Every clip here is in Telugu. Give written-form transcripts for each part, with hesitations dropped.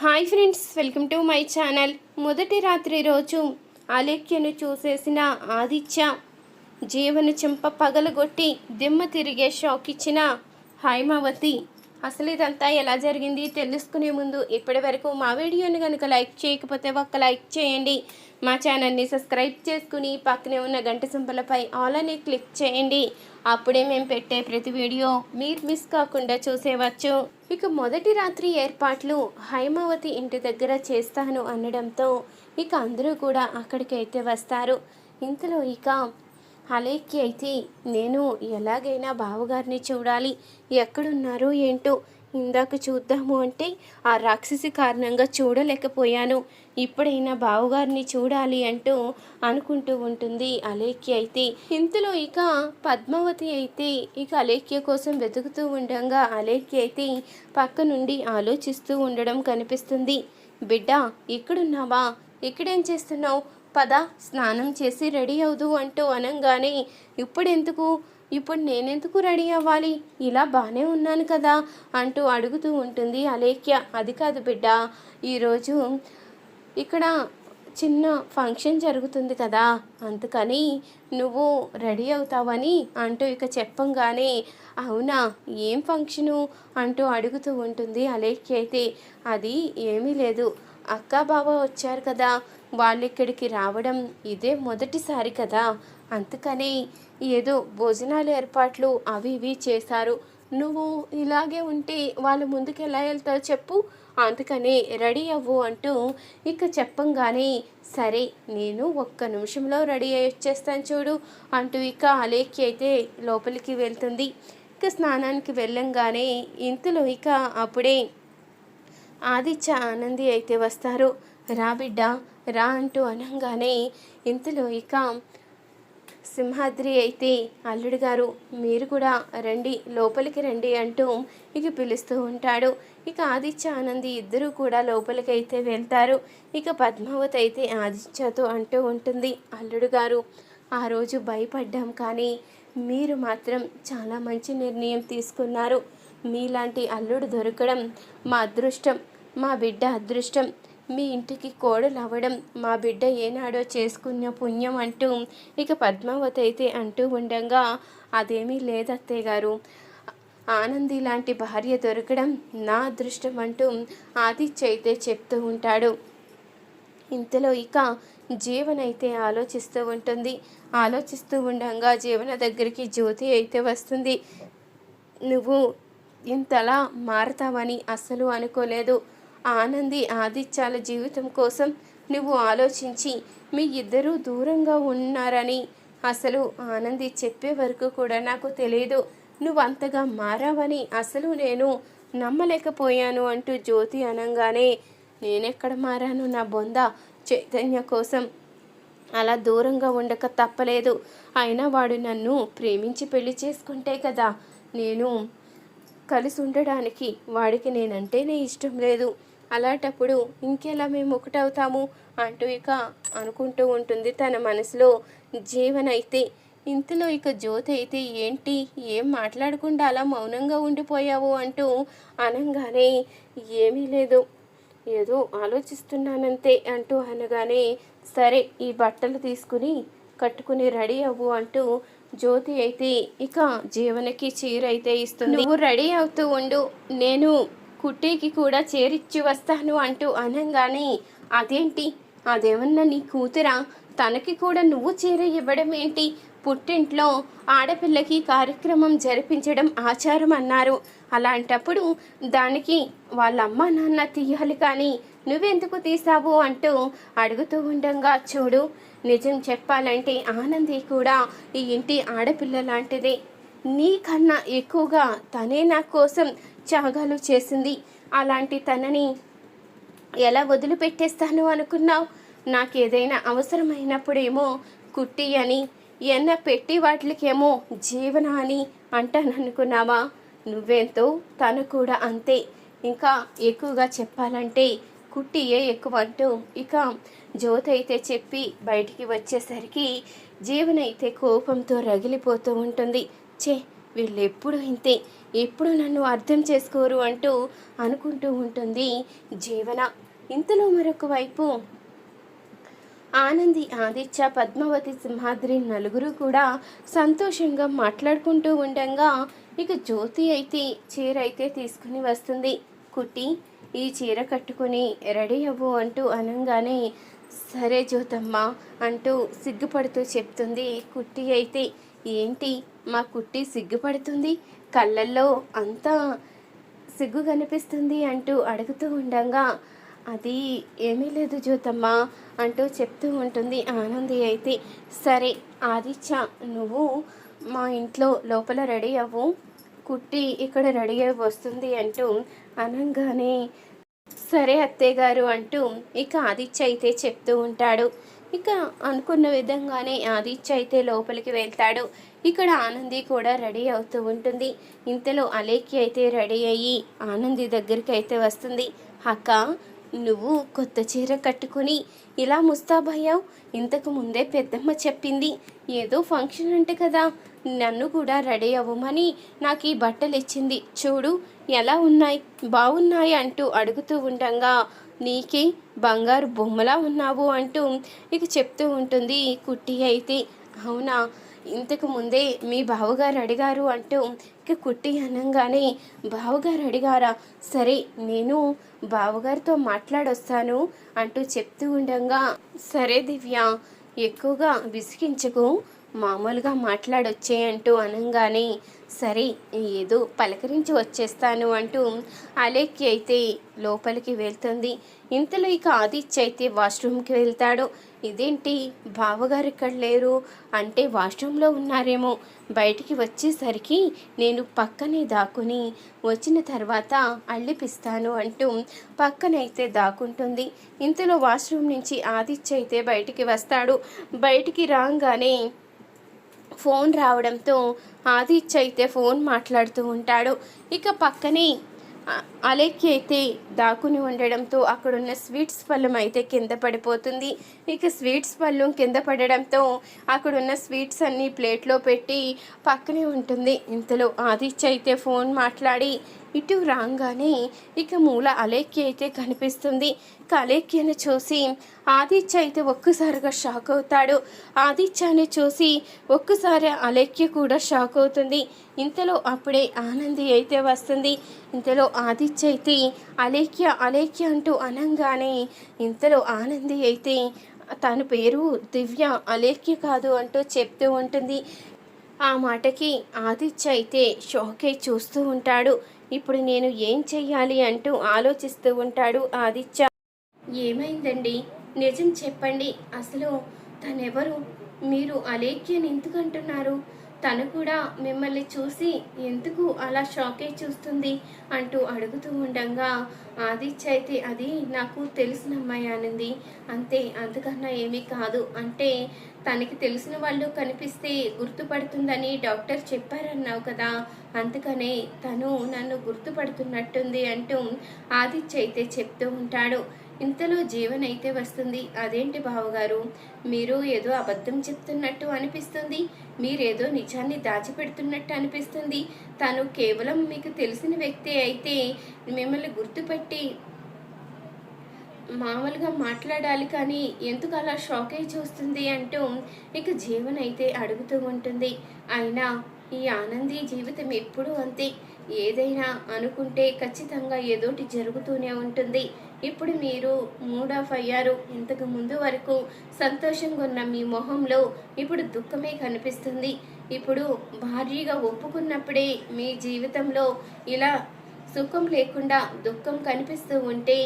Hi friends, welcome to my channel. మొదటి రాత్రి రోజు అలేఖ్యను చూసేసిన ఆదిత్య జీవన చెంప పగలగొట్టి దిమ్మ తిరిగే షాక్ ఇచ్చిన హైమావతి. అసలు ఇదంతా ఎలా జరిగింది తెలుసుకునే ముందు ఇప్పటి వరకు మా వీడియోని కనుక లైక్ చేయకపోతే ఒక్క లైక్ చేయండి. మా ఛానల్ని సబ్స్క్రైబ్ చేసుకుని పక్కనే ఉన్న గంట సింబలపై ఆల్ అని క్లిక్ చేయండి. అప్పుడే మేము పెట్టే ప్రతి వీడియో మీరు మిస్ కాకుండా చూసేవచ్చు. ఇక మొదటి రాత్రి ఏర్పాట్లు హైమావతి ఇంటి దగ్గర చేస్తాను అనడంతో ఇక అందరూ కూడా అక్కడికైతే వస్తారు. ఇంతలో ఇక అలేఖ్య అయితే నేను ఎలాగైనా బావగారిని చూడాలి, ఎక్కడున్నారో ఏంటో ఇందాక చూద్దాము అంటే ఆ రాక్షసి కారణంగా చూడలేకపోయాను, ఇప్పుడైనా బావగారిని చూడాలి అంటూ అనుకుంటూ ఉంటుంది అలేఖ్య అయితే. ఇంతలో ఇక పద్మావతి అయితే ఇక అలేఖ్య కోసం వెతుకుతూ ఉండగా అలేఖ్య అయితే పక్క నుండి ఆలోచిస్తూ ఉండడం కనిపిస్తుంది. బిడ్డ ఇక్కడున్నావా, ఇక్కడేం చేస్తున్నావు, పద స్నానం చేసి రెడీ అవుదు అంటూ అనంగానే ఇప్పుడు నేనెందుకు రెడీ అవ్వాలి, ఇలా బాగానే ఉన్నాను కదా అంటూ అడుగుతూ ఉంటుంది అలేఖ్య. అది కాదు బిడ్డ, ఈరోజు ఇక్కడ చిన్న ఫంక్షన్ జరుగుతుంది కదా, అందుకని నువ్వు రెడీ అవుతావని అంటూ ఇక చెప్పంగానే అవునా ఏం ఫంక్షను అంటూ అడుగుతూ ఉంటుంది అలేఖ్య అయితే. అది ఏమీ లేదు, అక్క బావ వచ్చారు కదా, వాళ్ళు ఇక్కడికి రావడం ఇదే మొదటిసారి కదా, అందుకని ఏదో భోజనాలు ఏర్పాట్లు అవి ఇవి చేశారు, నువ్వు ఇలాగే ఉంటే వాళ్ళు ముందుకు ఎలా వెళ్తావు చెప్పు, అందుకని రెడీ అవ్వు అంటూ ఇక చెప్పంగానే సరే నేను ఒక్క నిమిషంలో రెడీ అయ్యి వచ్చేస్తాను చూడు అంటూ ఇక అలేఖ్య అయితే లోపలికి వెళ్తుంది. ఇక స్నానానికి వెళ్ళంగానే ఇంతలో ఇక అప్పుడే ఆదిత్య ఆనంది అయితే వస్తారు. రా బిడ్డ రా అంటూ అనగానే ఇంతలో ఇక సింహాద్రి అయితే అల్లుడు గారు మీరు కూడా రండి, లోపలికి రండి అంటూ ఇక పిలుస్తూ ఉంటాడు. ఇక ఆదిత్య ఆనంది ఇద్దరూ కూడా లోపలికి అయితే వెళ్తారు. ఇక పద్మావతి అయితే ఆదిత్యతో అంటూ ఉంటుంది, అల్లుడు గారు ఆ రోజు భయపడ్డాం, కానీ మీరు మాత్రం చాలా మంచి నిర్ణయం తీసుకున్నారు, మీలాంటి అల్లుడు దొరకడం మా అదృష్టం, మా బిడ్డ అదృష్టం, మీ ఇంటికి కోడలు అవ్వడం మా బిడ్డ ఏనాడో చేసుకున్న పుణ్యం అంటూ ఇక పద్మావతి అయితే అంటూ ఉండగా అదేమీ లేదత్తయ్య గారు, ఆనంది లాంటి భార్య దొరకడం నా అదృష్టం అంటూ ఆదిత్య అయితే చెప్తూ ఉంటాడు. ఇంతలో ఇక జీవన అయితే ఆలోచిస్తూ ఉంటుంది. ఆలోచిస్తూ ఉండగా జీవన దగ్గరికి జ్యోతి అయితే వస్తుంది. నువ్వు ఇంతలా మారతావని అస్సలు అనుకోలేదు, ఆనంది ఆదిత్యాల జీవితం కోసం నువ్వు ఆలోచించి మీ ఇద్దరూ దూరంగా ఉన్నారని అసలు ఆనంది చెప్పే వరకు కూడా నాకు తెలియదు, నువ్వు అంతగా మారావని అసలు నేను నమ్మలేకపోయాను అంటూ జ్యోతి అనగానే నేనెక్కడ మారాను నా బొంద, చైతన్య కోసం అలా దూరంగా ఉండక తప్పలేదు, అయినా వాడు నన్ను ప్రేమించి పెళ్లి చేసుకుంటే కదా నేను కలిసి ఉండడానికి, వాడికి నేనంటేనే ఇష్టం లేదు, అలాంటప్పుడు ఇంకెలా మేము ఒకటవుతాము అంటూ ఇక అనుకుంటూ ఉంటుంది తన మనసులో జీవన అయితే. ఇంతలో ఇక జ్యోతి అయితే ఏంటి ఏం మాట్లాడకుండా అలా మౌనంగా ఉండిపోయావు అంటూ అనగానే ఏమీ లేదు, ఏదో ఆలోచిస్తున్నానంతే అంటూ అనగానే సరే ఈ బట్టలు తీసుకుని కట్టుకుని రెడీ అవ్వు అంటూ జ్యోతి అయితే ఇక జీవనకి చీర అయితే ఇస్తుంది. నువ్వు రెడీ అవుతూ ఉండు, నేను కుట్టేకి కూడా చేరిచ్చి వస్తాను అంటూ అనగానే అదేంటి అదేమన్నా నీ కూతురా, తనకి కూడా నువ్వు చీర ఇవ్వడం ఏంటి, పుట్టింట్లో ఆడపిల్లకి కార్యక్రమం జరిపించడం ఆచారం అన్నారు, అలాంటప్పుడు దానికి వాళ్ళ అమ్మ నాన్న తీయాలి కానీ నువ్వెందుకు తీసావు అంటూ అడుగుతూ ఉండగా చూడు, నిజం చెప్పాలంటే ఆనంది కూడా ఈ ఇంటి ఆడపిల్ల లాంటిదే, నీకన్నా ఎక్కువగా తనే నా కోసం త్యాగాలు చేసింది, అలాంటి తనని ఎలా వదిలిపెట్టేస్తాను అనుకున్నావు, నాకేదైనా అవసరమైనప్పుడేమో కుట్టి అని ఎన్న పెట్టి వాటికేమో జీవన అని అంటాను అనుకున్నావా, నువ్వెంతో తను కూడా అంతే, ఇంకా ఎక్కువగా చెప్పాలంటే కుట్టియే ఎక్కువ అంటూ ఇక జ్యోతి అయితే చెప్పి బయటికి వచ్చేసరికి జీవన అయితే కోపంతో రగిలిపోతూ ఉంటుంది. వీళ్ళు ఎప్పుడు ఇంతే, ఎప్పుడు నన్ను అర్థం చేసుకోరు అంటూ అనుకుంటూ ఉంటుంది జీవన. ఇంతలో మరొక వైపు ఆనంది, ఆదిత్య, పద్మావతి, సింహాద్రి నలుగురు కూడా సంతోషంగా మాట్లాడుకుంటూ ఉండగా ఇక జ్యోతి అయితే చీర అయితే తీసుకుని వస్తుంది. కుట్టి, ఈ చీర కట్టుకుని రెడీ అవ్వు అంటూ అనగానే సరే జ్యోతమ్మ అంటూ సిగ్గుపడుతూ చెప్తుంది. కుట్టి అయితే ఏంటి మా కుట్టి సిగ్గుపడుతుంది, కళ్ళల్లో అంతా సిగ్గు కనిపిస్తుంది అంటూ అడుగుతూ ఉండగా అది ఏమీ లేదు జ్యోతమ్మ అంటూ చెప్తూ ఉంటుంది ఆనంది అయితే. సరే ఆదిత్య, నువ్వు మా ఇంట్లో లోపల రెడీ అవ్వు, కుట్టి ఇక్కడ రెడీ అయ్యి వస్తుంది అంటూ అనగానే సరే అత్తయ్య గారు అంటూ ఇక ఆదిత్య అయితే చెప్తూ ఉంటాడు. ఇక అనుకున్న విధంగానే ఆదిత్య అయితే లోపలికి వెళ్తాడు. ఇక్కడ ఆనంది కూడా రెడీ అవుతూ ఉంటుంది. ఇంతలో అలేఖ్య అయితే రెడీ అయ్యి ఆనంది దగ్గరికి అయితే వస్తుంది. అక్క, నువ్వు కొత్త చీర కట్టుకుని ఇలా ముస్తాబయ్యావు, ఇంతకు ముందే పెద్దమ్మ చెప్పింది ఏదో ఫంక్షన్ అంటే కదా, నన్ను కూడా రెడీ అవ్వమని నాకు ఈ బట్టలు ఇచ్చింది, చూడు ఎలా ఉన్నాయి, బాగున్నాయి అంటూ అడుగుతూ ఉండగా నీకే బంగారు బొమ్మలా ఉన్నావు అంటూ ఇక చెప్తూ ఉంటుంది కుట్టి అయితే. అవునా, ఇంతకు ముందే మీ బావగారు అడిగారు అంటూ ఇక కుట్టి అనగానే బావగారు అడిగారా, సరే నేను బావగారితో మాట్లాడొస్తాను అంటూ చెప్తూ ఉండగా సరే దివ్య, ఎక్కువగా విసిగించకు, మామూలుగా మాట్లాడొచ్చే అంటూ అనగానే సరే ఏదో పలకరించి వచ్చేస్తాను అంటూ అలేఖ్య అయితే లోపలికి వెళ్తుంది. ఇంతలో ఇక ఆదిత్య అయితే వాష్రూమ్కి వెళ్తాడు. ఇదేంటి బావగారు ఇక్కడ లేరు అంటే వాష్రూమ్లో ఉన్నారేమో, బయటికి వచ్చేసరికి నేను పక్కనే దాక్కుని వచ్చిన తర్వాత అల్లిపిస్తాను అంటూ పక్కనైతే దాక్కుంటుంది. ఇంతలో వాష్రూమ్ నుంచి ఆదిత్య అయితే బయటికి వస్తాడు. బయటికి రాగానే ఫోన్ రావడంతో ఆదిత్య అయితే ఫోన్ మాట్లాడుతూ ఉంటాడు. ఇక పక్కనే అలేఖ్య అయితే దాక్కుని ఉండడంతో అక్కడున్న స్వీట్స్ పళ్ళం అయితే కింద పడిపోతుంది. ఇక స్వీట్స్ పళ్ళం కింద పడడంతో అక్కడున్న స్వీట్స్ అన్నీ ప్లేట్లో పెట్టి పక్కనే ఉంటుంది. ఇంతలో ఆదిత్య అయితే ఫోన్ మాట్లాడి ఇటు రాగానే ఇక మూల అలేఖ్య అయితే కనిపిస్తుంది. ఇక అలేఖ్యను చూసి ఆదిత్య అయితే ఒక్కసారిగా షాక్ అవుతాడు. ఆదిత్యని చూసి ఒక్కసారి అలేఖ్య కూడా షాక్ అవుతుంది. ఇంతలో అప్పుడే ఆనంది అయితే వస్తుంది. ఇంతలో ఆదిత్య అయితే అలేఖ్య అలేఖ్య అంటూ అనగానే ఇంతలో ఆనంది అయితే తన పేరు దివ్య, అలేఖ్య కాదు అంటూ చెప్తూ ఉంటుంది. ఆ మాటకి ఆదిత్య అయితే షాకే చూస్తూ ఉంటాడు. ఇప్పుడు నేను ఏం చెయ్యాలి అంటూ ఆలోచిస్తూ ఉంటాడు ఆదిత్య. ఏమైందండి, నిజం చెప్పండి, అసలు తనెవరు, మీరు అలేఖ్యని ఎందుకు అంటున్నారు, తను కూడా మిమ్మల్ని చూసి ఎందుకు అలా షాకే చూస్తుంది అంటూ అడుగుతూ ఉండగా ఆదిత్య అయితే అది నాకు తెలిసిన అమ్మాయి ఆనంది, అంతే, అంతకన్నా ఏమీ కాదు, అంటే తనకి తెలిసిన వాళ్ళు కనిపిస్తే గుర్తుపడుతుందని డాక్టర్ చెప్పారన్నావు కదా, అందుకనే తను నన్ను గుర్తుపడుతున్నట్టుంది అంటూ ఆదిత్య అయితే చెప్తూ ఉంటాడు. ఇంతలో జీవన్ అయితే వస్తుంది. అదేంటి బావగారు, మీరు ఏదో అబద్ధం చెప్తున్నట్టు అనిపిస్తుంది, మీరేదో నిజాన్ని దాచిపెడుతున్నట్టు అనిపిస్తుంది, తను కేవలం మీకు తెలిసిన వ్యక్తి అయితే మిమ్మల్ని గుర్తుపెట్టి మామూలుగా మాట్లాడాలి కానీ ఎందుకు అలా షాక్ అయి చూస్తుంది అంటూ ఇక జీవన్ అయితే అడుగుతూ ఉంటుంది. అయినా ఈ ఆనంది జీవితం ఎప్పుడూ అంతే, ఏదైనా అనుకుంటే ఖచ్చితంగా ఏదోటి జరుగుతూనే ఉంటుంది. ఇప్పుడు మీరు మూడ్ ఆఫ్ అయ్యారు, ఇంతకు ముందు వరకు సంతోషంగా ఉన్న మీ మొహంలో ఇప్పుడు దుఃఖమే కనిపిస్తుంది. ఇప్పుడు భారీగా ఒప్పుకున్నప్పుడే మీ జీవితంలో ఇలా సుఖం లేకుండా దుఃఖం కనిపిస్తూ ఉంటే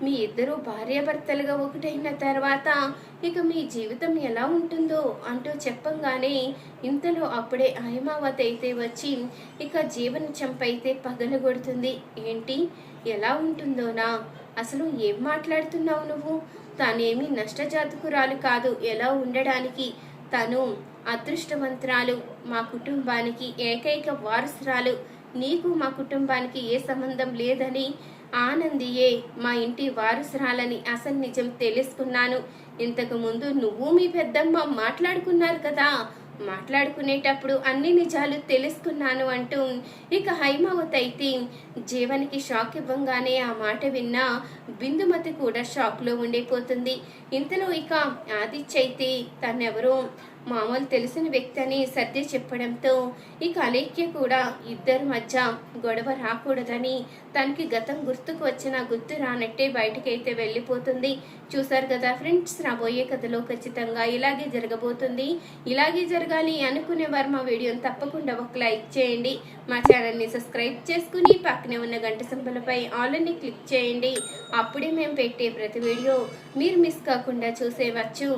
మీ ఇద్దరు భార్యాభర్తలుగా ఒకటైన తర్వాత ఇక మీ జీవితం ఎలా ఉంటుందో అంటూ చెప్పంగానే ఇంతలో అప్పుడే హైమావతి అయితే వచ్చి ఇక జీవన చంపైతే పగలగొడుతుంది. ఏంటి, ఎలా ఉంటుందోనా, అసలు ఏం మాట్లాడుతున్నావు నువ్వు, తానేమి నష్టజాతకురాలు కాదు ఎలా ఉండడానికి, తను అదృష్టవంతురాలు, మా కుటుంబానికి ఏకైక వారసురాలు, నీకు మా కుటుంబానికి ఏ సంబంధం లేదని, ఆనందియే మా ఇంటి వారసురాలని అసలు నిజం తెలుసుకున్నాను. ఇంతకు ముందు నువ్వు మీ పెద్దమ్మ మాట్లాడుకున్నారు కదా, మాట్లాడుకునేటప్పుడు అన్ని నిజాలు తెలుసుకున్నాను అంటూ ఇక హైమావతి అయితే జీవనికి షాక్ ఇవ్వంగానే ఆ మాట విన్న బిందుమతి కూడా షాక్లో ఉండిపోతుంది. ఇంతలో ఇక ఆదిత్య అయితే తనెవరో మామూలు తెలిసిన వ్యక్తి అని సర్ది చెప్పడంతో ఇక అలేఖ్య కూడా ఇద్దరి మధ్య గొడవ రాకూడదని తనకి గతం గుర్తుకు వచ్చిన గుర్తు రానట్టే బయటకైతే వెళ్ళిపోతుంది. చూసారు కదా ఫ్రెండ్స్, రాబోయే కథలో ఖచ్చితంగా ఇలాగే జరగబోతుంది. ఇలాగే జరగాలి అనుకునే వారు మా వీడియోని తప్పకుండా ఒక లైక్ చేయండి. మా ఛానల్ని సబ్స్క్రైబ్ చేసుకుని పక్కనే ఉన్న గంట సింబల్పై ఆల్ అని క్లిక్ చేయండి. అప్పుడే మేము పెట్టే ప్రతి వీడియో మీరు మిస్ కాకుండా చూసేవచ్చు.